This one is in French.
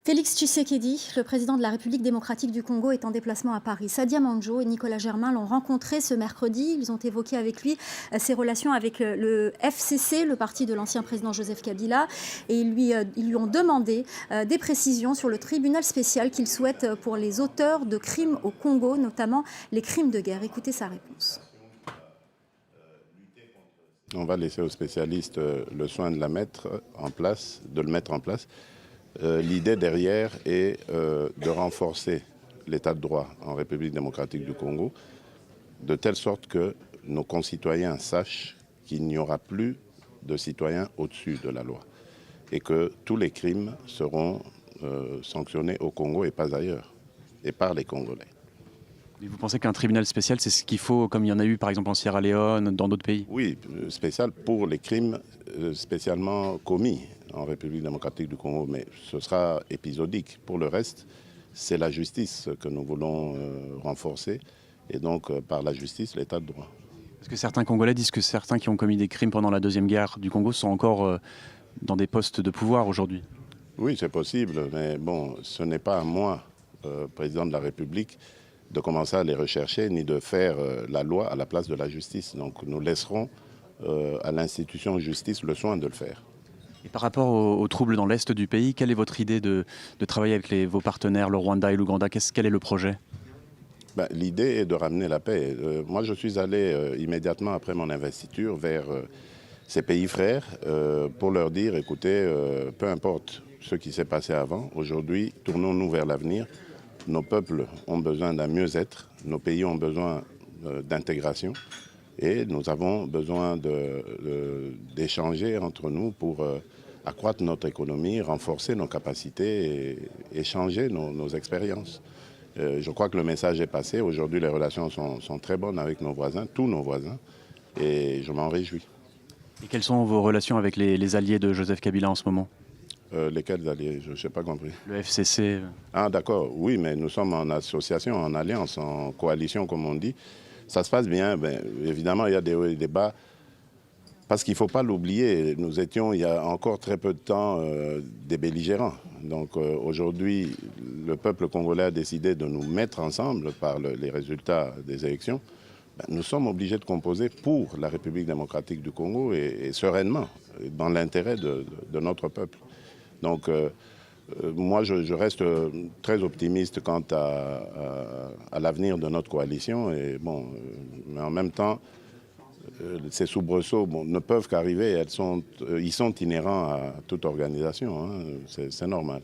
Félix Tshisekedi, le président de la République démocratique du Congo, est en déplacement à Paris. Sadia Mandjo et Nicolas Germain l'ont rencontré ce mercredi. Ils ont évoqué avec lui ses relations avec le FCC, le parti de l'ancien président Joseph Kabila. Et ils lui ont demandé des précisions sur le tribunal spécial qu'il souhaite pour les auteurs de crimes au Congo, notamment les crimes de guerre. Écoutez sa réponse. On va laisser aux spécialistes le soin de le mettre en place. L'idée derrière est de renforcer l'état de droit en République démocratique du Congo, de telle sorte que nos concitoyens sachent qu'il n'y aura plus de citoyens au-dessus de la loi et que tous les crimes seront sanctionnés au Congo et pas ailleurs, et par les Congolais. Et vous pensez qu'un tribunal spécial, c'est ce qu'il faut, comme il y en a eu par exemple en Sierra Leone, dans d'autres pays? Oui, spécial pour les crimes spécialement commis en République démocratique du Congo, mais ce sera épisodique. Pour le reste, c'est la justice que nous voulons renforcer, et donc par la justice, l'état de droit. Parce que certains Congolais disent que certains qui ont commis des crimes pendant la Deuxième Guerre du Congo sont encore dans des postes de pouvoir aujourd'hui. Oui, c'est possible, mais bon, ce n'est pas à moi, président de la République, de commencer à les rechercher, ni de faire la loi à la place de la justice. Donc nous laisserons à l'institution justice le soin de le faire. Et par rapport aux troubles dans l'Est du pays, quelle est votre idée de travailler avec vos partenaires, le Rwanda et l'Ouganda? Quel est le projet? L'idée est de ramener la paix. Moi, je suis allé immédiatement après mon investiture vers ces pays frères pour leur dire, écoutez, peu importe ce qui s'est passé avant, aujourd'hui, tournons-nous vers l'avenir. Nos peuples ont besoin d'un mieux-être, nos pays ont besoin d'intégration et nous avons besoin d'échanger entre nous pour accroître notre économie, renforcer nos capacités et échanger nos expériences. Je crois que le message est passé. Aujourd'hui, les relations sont très bonnes avec nos voisins, tous nos voisins, et je m'en réjouis. Et quelles sont vos relations avec les alliés de Joseph Kabila en ce moment? Lesquels alliés? Je n'ai pas compris. Le FCC. Ah d'accord, oui, mais nous sommes en association, en alliance, en coalition, comme on dit. Ça se passe bien, évidemment, il y a des hauts et des bas. Parce qu'il ne faut pas l'oublier, nous étions il y a encore très peu de temps des belligérants. Donc aujourd'hui, le peuple congolais a décidé de nous mettre ensemble par les résultats des élections. Nous sommes obligés de composer pour la République démocratique du Congo et sereinement, dans l'intérêt de notre peuple. Donc moi, je reste très optimiste quant à l'avenir de notre coalition. Et bon, mais en même temps, ces soubresauts ne peuvent qu'arriver, ils sont inhérents à toute organisation, hein, c'est normal.